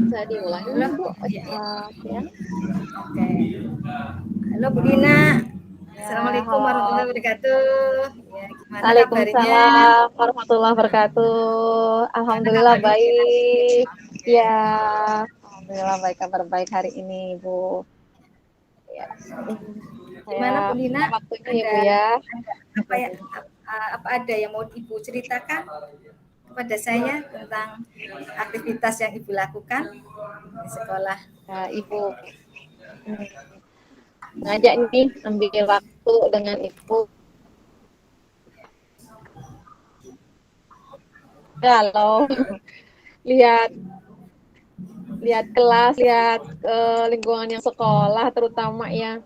Bisa dimulai Halo, Bu. iya, iya. Ya. Oke. Halo Bu Dina. Ya, Assalamualaikum halo. warahmatullahi wabarakatuh. Ya, gimana kabarnya? Waalaikumsalam warahmatullahi wabarakatuh. Gimana Alhamdulillah kabarnya? baik. Oke. Ya, alhamdulillah baik, kabar baik hari ini, Bu. Ya, Gimana Bu saya Dina? minta waktunya ya, Ada Bu ya. apa ya? Apa ada yang mau Ibu ceritakan kepada saya tentang aktivitas yang Ibu lakukan di sekolah? Ya, Ibu hmm, ngajak nih ambil waktu dengan Ibu. Kalau lihat lihat kelas, lihat lingkungan yang sekolah, terutama yang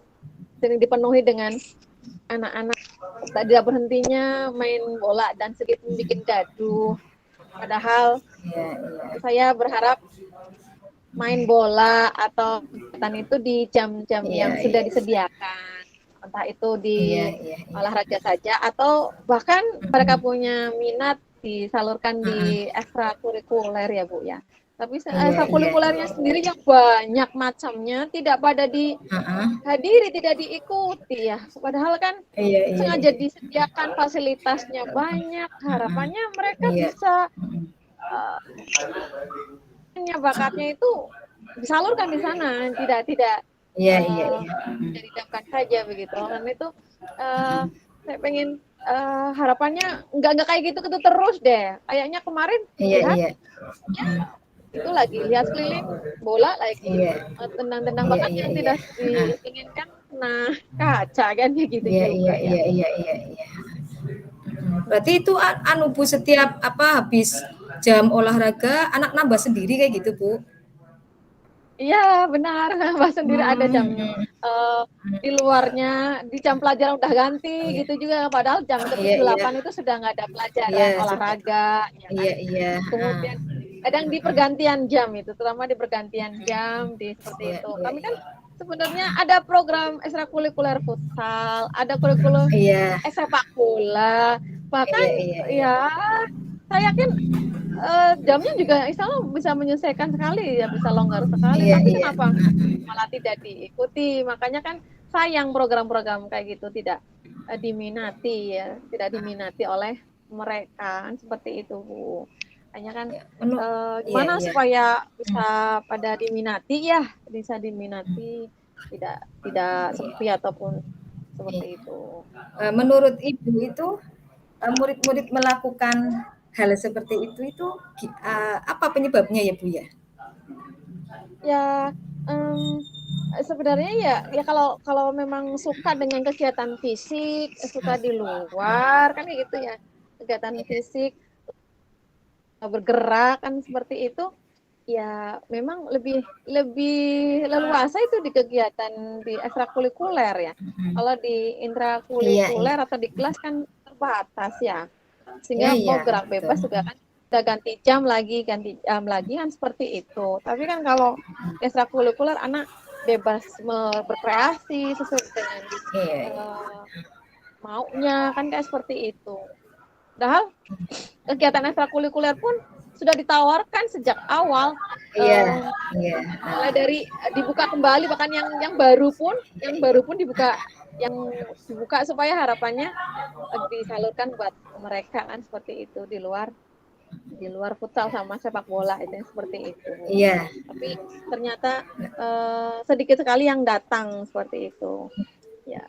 sering dipenuhi dengan anak-anak tidak berhentinya main bola dan sedikit bikin gaduh. Padahal Iya, iya. saya berharap main bola atau kegiatan itu di jam-jam Iya, yang sudah iya. disediakan. Entah itu di Iya, iya, iya. olahraga saja atau bahkan mereka punya minat disalurkan Heeh. di ekstrakurikuler ya Bu ya. Tapi Iya, iya, ekstrakurikulernya iya. sendiri yang banyak macamnya tidak pada Heeh. dihadiri, tidak diikuti ya. Padahal kan Iya, iya, sengaja iya. disediakan fasilitasnya banyak, Heeh. harapannya mereka Iya. bisa Mhm. uh, bakatnya itu disalurkan di sana, tidak Iya, iya, uh, iya. Mhm. didamkan saja begitu. Karena itu uh, Mhm. saya pengen harapannya nggak kayak gitu terus deh. Kayaknya kemarin Iya, lihat iya. ya Mhm. itu lagi lihat keliling bola lagi Iya. tendang-tendang Iya, bahkan iya, yang iya. tidak Heeh. diinginkan nah kaca kan kayak gitu Iya, juga iya, ya. iya, iya, iya, iya. Berarti itu anu Bu, setiap apa habis jam olahraga anak nambah sendiri kayak gitu Bu? Iya benar, Mbak sendiri ada Hmm, jamnya. hmm, Uh, hmm. di luarnya di jam pelajaran udah ganti Iya, gitu juga. Padahal jam iya, ketujuh iya, 8 itu sudah nggak ada iya, pelajaran sudah. olahraga, ya kan. Iya, iya. Heeh. Kemudian kadang di Heeh. pergantian jam itu, terutama di pergantian jam di seperti Iya, itu. iya, Kami kan iya. sebenarnya ada program ekstrakurikuler futsal, ada kurikulum Iya, sepak bola, bahkan iya, iya, iya. ya saya yakin jamnya juga insya Allah bisa menyesuaikan sekali ya, bisa longgar sekali. Iya, Tapi iya. kenapa malah tidak diikuti? Makanya kan sayang program-program kayak gitu tidak diminati ya, tidak diminati oleh mereka kan seperti itu Bu. Hanya kan Iya, menurut iya, gimana iya. supaya Hmm, bisa pada diminati ya, bisa diminati tidak tidak sepi iya, ataupun iya. seperti itu. Menurut Ibu itu murid-murid melakukan hal seperti itu apa penyebabnya ya Bu ya? Ya, mmm, sebenarnya ya ya kalau kalau memang suka dengan kegiatan fisik, suka di luar, kan kayak gitu ya, kegiatan Iya, fisik, bergerak kan seperti itu, ya memang lebih lebih leluasa itu di kegiatan di ekstrakurikuler ya. mhm. Kalau di Iya, iya. intrakurikuler atau di kelas kan terbatas ya. Iya, Sehingga iya, mau gerak betul. bebas juga kan udah ganti jam lagi kan seperti itu. Tapi kan kalau ekstrakurikuler anak bebas berkreasi sesuai dengan Iya, iya. uh, maunya kan kayak seperti itu. Padahal kegiatan ekstrakurikuler pun sudah ditawarkan sejak awal Iya, uh, iya. mulai Heeh. dari dibuka kembali bahkan Iya, yang iya. baru pun dibuka supaya harapannya disalurkan buat mereka kan seperti itu di luar futsal sama sepak bola itu yang seperti itu. Iya. Tapi ternyata sedikit sekali yang datang seperti itu. Ya,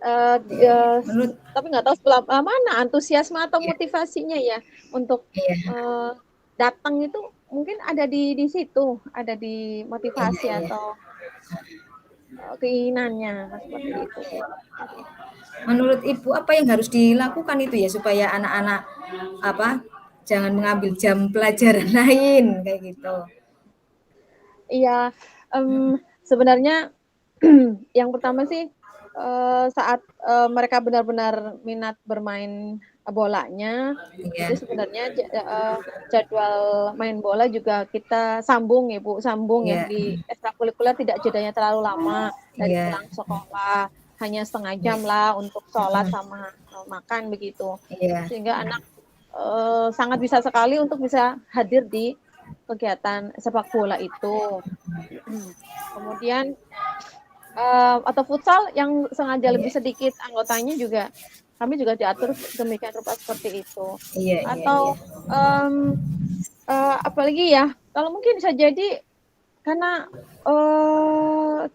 Iya, iya. Menurut tapi nggak tahu sebelah mana antusiasme atau iya, motivasinya ya untuk iya, uh, datang itu mungkin ada di situ, ada di iya, motivasi iya. atau keinginannya seperti itu. Menurut Ibu apa yang harus dilakukan itu ya supaya anak-anak apa jangan mengambil jam pelajaran lain kayak gitu. Iya, sebenarnya yang pertama sih saat mereka benar-benar minat bermain bolanya, Iya, itu sebenarnya jadwal main bola juga kita sambung ya Bu, sambung ya iya, di ekstrakurikuler tidak jedanya terlalu lama dari iya, pulang sekolah, hanya setengah iya, jam lah untuk sholat mm, sama makan begitu. iya, Sehingga anak sangat bisa sekali untuk bisa hadir di kegiatan sepak bola itu. Kemudian atau futsal yang sengaja lebih sedikit anggotanya juga kami juga diatur demikian rupa seperti itu. Iya, iya, iya. Atau apalagi ya, kalau mungkin bisa jadi karena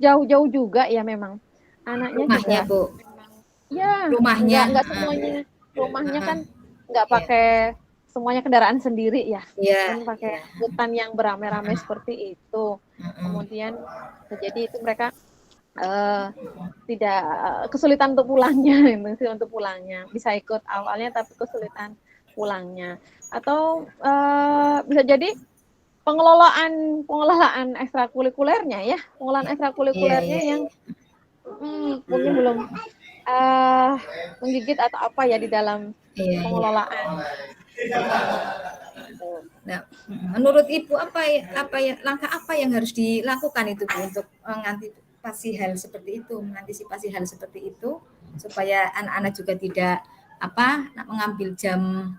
jauh-jauh juga ya memang anaknya Rumahnya, juga Bu. memang ya Rumahnya. nggak semuanya rumahnya Heeh. kan nggak Iya, pakai semuanya kendaraan sendiri ya, iya, kan pakai iya. angkutan yang beramai-ramai seperti itu. Heeh. Kemudian jadi itu mereka eh, tidak kesulitan untuk pulangnya, untuk pulangnya bisa ikut awalnya tapi kesulitan pulangnya. Atau bisa jadi pengelolaan ekstrakurikulernya ya, pengelolaan Iya, ekstrakurikulernya iya, yang iya. mungkin belum uh, menggigit atau apa ya di dalam Iya, iya. pengelolaan seperti itu. Nah, menurut Ibu langkah apa yang harus dilakukan itu Bu untuk mengantisipasi hal seperti itu supaya anak-anak juga tidak mengambil jam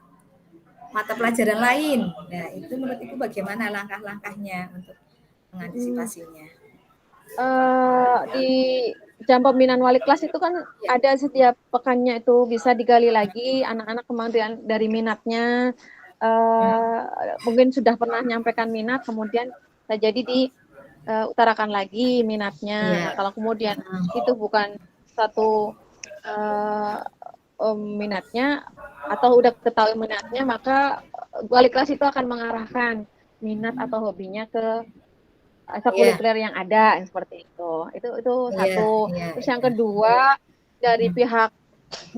mata pelajaran lain. Nah, itu menurut Ibu bagaimana langkah-langkahnya untuk mengantisipasinya? Di jam pembinaan wali kelas itu kan Ya, ada setiap pekannya itu bisa digali lagi anak-anak kemudian dari minatnya uh, mungkin sudah pernah menyampaikan minat kemudian jadi diutarakan lagi minatnya. Nah iya. kalau kemudian itu bukan satu uh, minatnya atau udah ketahui minatnya maka wali kelas itu akan mengarahkan minat atau hobinya ke Iya, ekstrakurikuler yang ada yang seperti itu. Itu iya, satu. iya, Terus yang iya. kedua dari pihak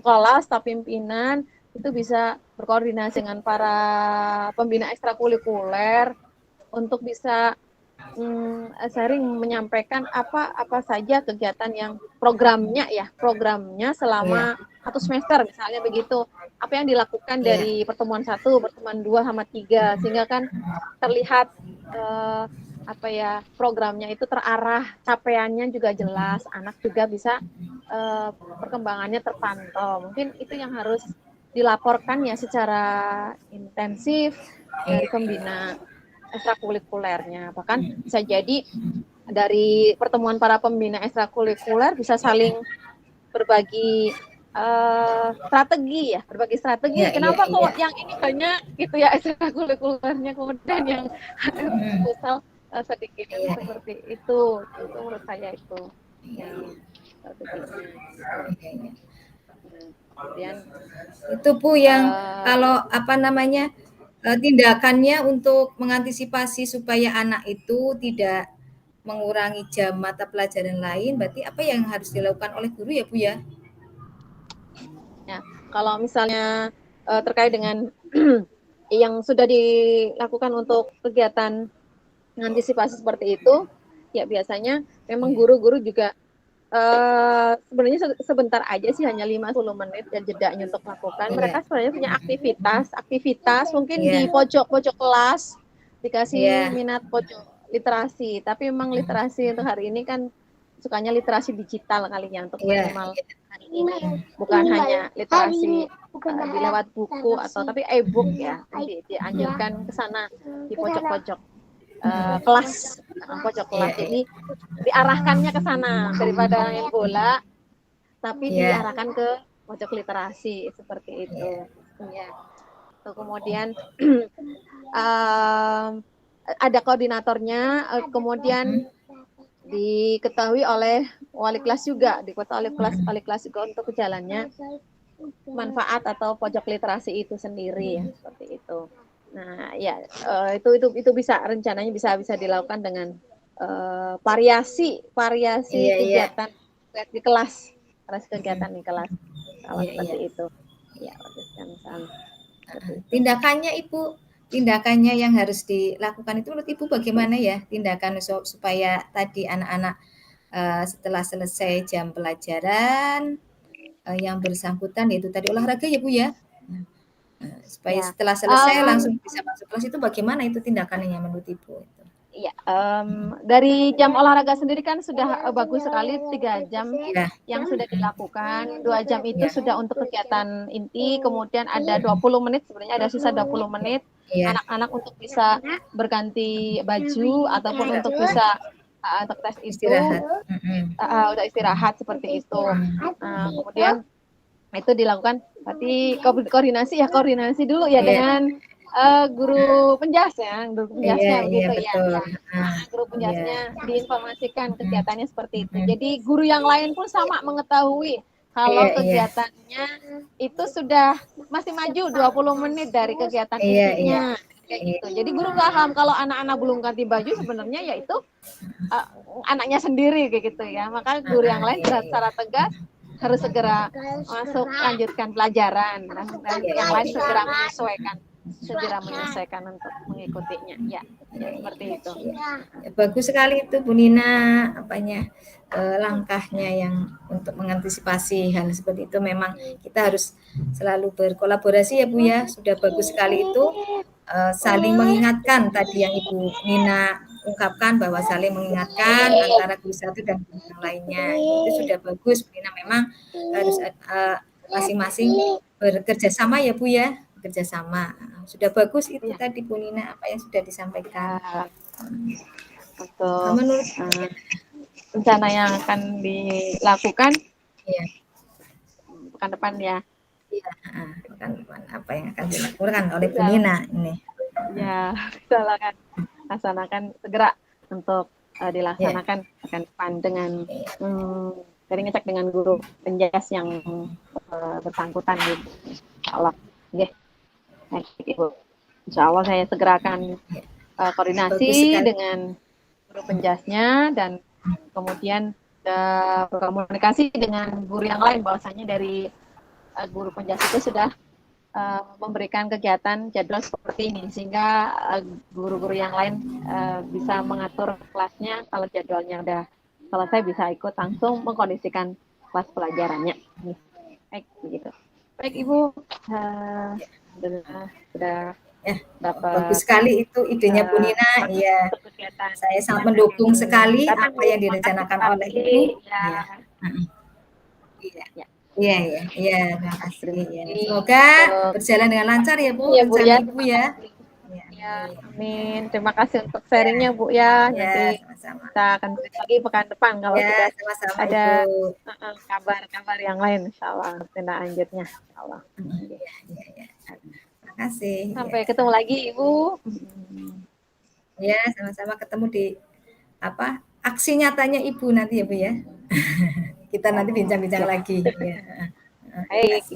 kelas staf pimpinan itu bisa berkoordinasi dengan para pembina ekstrakurikuler untuk bisa sering menyampaikan apa saja kegiatan yang programnya Iya, selama satu semester misalnya begitu, apa yang dilakukan iya, dari pertemuan 1, pertemuan 2 sama 3 sehingga kan terlihat programnya itu terarah, capaiannya juga jelas, anak juga bisa perkembangannya terpantau. Mungkin itu yang harus dilaporkan ya secara intensif dari iya, pembina ekstrakurikulernya. Bahkan bisa jadi dari pertemuan para pembina ekstrakurikuler bisa saling berbagi berbagi strategi. iya, iya, Kenapa iya. kok yang ini banyak gitu ya ekstrakurikulernya, kemudian yang futsal sedikit Iya, seperti itu. Itu menurut saya itu iya, iya. yang strateginya gitu. Iya, iya. Kemudian Itu Bu yang uh, kalau tindakannya untuk mengantisipasi supaya anak itu tidak mengurangi jam mata pelajaran lain, berarti apa yang harus dilakukan oleh guru ya Bu ya? ya kalau misalnya terkait dengan yang sudah dilakukan untuk kegiatan mengantisipasi seperti itu, ya biasanya memang Iya, guru-guru juga sebenarnya sebentar aja sih, hanya 5-10 menit dan jedanya untuk melakukan. iya, Mereka sebenarnya punya aktivitas mungkin iya, di pojok-pojok kelas dikasih iya, minat pojok literasi. Tapi memang literasi untuk hari ini kan sukanya literasi digital kali ya untuk iya, minimal hari ini. Bukan hanya literasi di lewat buku atau tapi e-book ya. Dianjurkan ke sana di pojok-pojok kelas, pojok iya, kelas. iya, Jadi diarahkannya ke sana daripada main bola, tapi iya, diarahkan ke pojok literasi seperti iya, itu. Ya. Kemudian ada koordinatornya, kemudian diketahui oleh wali kelas juga, diketahui oleh kelas juga untuk jalannya manfaat atau pojok literasi itu sendiri ya, seperti itu. Nah, ya itu bisa rencananya bisa dilakukan dengan variasi iya, iya, kegiatan di kelas, kegiatan di kelas kalau iya, iya. seperti itu. Ya, misalnya seperti itu. Tindakannya yang harus dilakukan itu menurut Ibu bagaimana ya? Tindakan supaya tadi anak-anak setelah selesai jam pelajaran yang bersangkutan yaitu tadi olahraga ya Bu ya? Supaya Ya, setelah selesai langsung bisa masuk kelas itu bagaimana itu tindakannya menurut Ibu? Iya, dari jam olahraga sendiri kan sudah bagus sekali 3 jam Ya. yang sudah dilakukan. 2 jam itu Ya. sudah untuk kegiatan inti, kemudian ada 20 menit, sebenarnya ada sisa 20 menit Iya. anak-anak untuk bisa berganti baju ataupun untuk bisa untuk tes itu Istirahat. udah istirahat seperti itu. Kemudian itu dilakukan berarti koordinasi dulu ya Iya. dengan guru penjasnya Iya, iya begitu ya. betul. Guru Iya. penjasnya diinformasikan Mm, kegiatannya seperti itu. mm. Jadi guru yang lain pun sama mengetahui Iya, kalau iya. kegiatannya itu sudah masih maju 20 menit dari kegiatan Iya, iya. intinya. Kayak Iya. gitu. Jadi guru paham kalau anak-anak belum ganti baju sebenarnya yaitu uh, anaknya sendiri kayak gitu ya. Maka guru yang lain Iya, iya. secara tegas harus segera masuk lanjutkan pelajaran dan Iya, yang iya. lain segera menyesuaikan untuk mengikutinya ya, seperti itu. Ya, bagus sekali itu Bu Nina langkahnya yang untuk mengantisipasi hal seperti itu. Memang kita harus selalu berkolaborasi ya Bu ya. Sudah bagus sekali itu saling mengingatkan tadi yang Ibu Nina ungkapkan bahwa saling mengingatkan antara guru satu dan guru yang lainnya. Itu sudah bagus Bu Nina. Memang harus masing-masing bekerja sama ya Bu ya, bekerja sama. Sudah bagus itu Ya. tadi Bu Nina apa yang sudah disampaikan. Ya. Untuk Menurut rencana yang akan dilakukan ya, pekan depan ya. Iya, pekan depan apa yang akan dilakukan oleh Bu Nina ini? Ya, kita laksanakan segera untuk dilaksanakan pekan depan dengan dari ngecek dengan guru penjas yang bersangkutan gitu. Insya Allah. Okay. Baik, Ibu. Insya Allah saya segera akan koordinasi dengan guru penjasnya dan kemudian berkomunikasi dengan guru yang lain bahwasanya dari guru penjas itu sudah memberikan kegiatan jadwal seperti ini sehingga guru-guru yang lain bisa mengatur kelasnya kalau jadwalnya udah selesai bisa ikut langsung mengkondisikan kelas pelajarannya. Baik begitu. Baik Ibu, sudah dapat. Bagus sekali itu idenya Bu Nina. Iya, saya sangat mendukung sekali apa yang direncanakan oleh Ibu. Iya. Iya, iya, iya, terima kasih. Ya. Semoga berjalan dengan lancar ya Bu, ya, Bu, rencana ya. Ibu ya. Ya, amin. Terima kasih untuk sharingnya Bu ya. Nanti sama-sama. kita akan beri lagi pekan depan kalau sudah sama-sama, ada kabar-kabar yang lain, insya Allah tindak lanjutnya. Insya Allah. Ya. Terima kasih. Sampai ketemu lagi Ibu. Ya, sama-sama ketemu di aksi nyatanya Ibu nanti ya Bu ya. Kita nanti bincang-bincang lagi. Ya. Baik,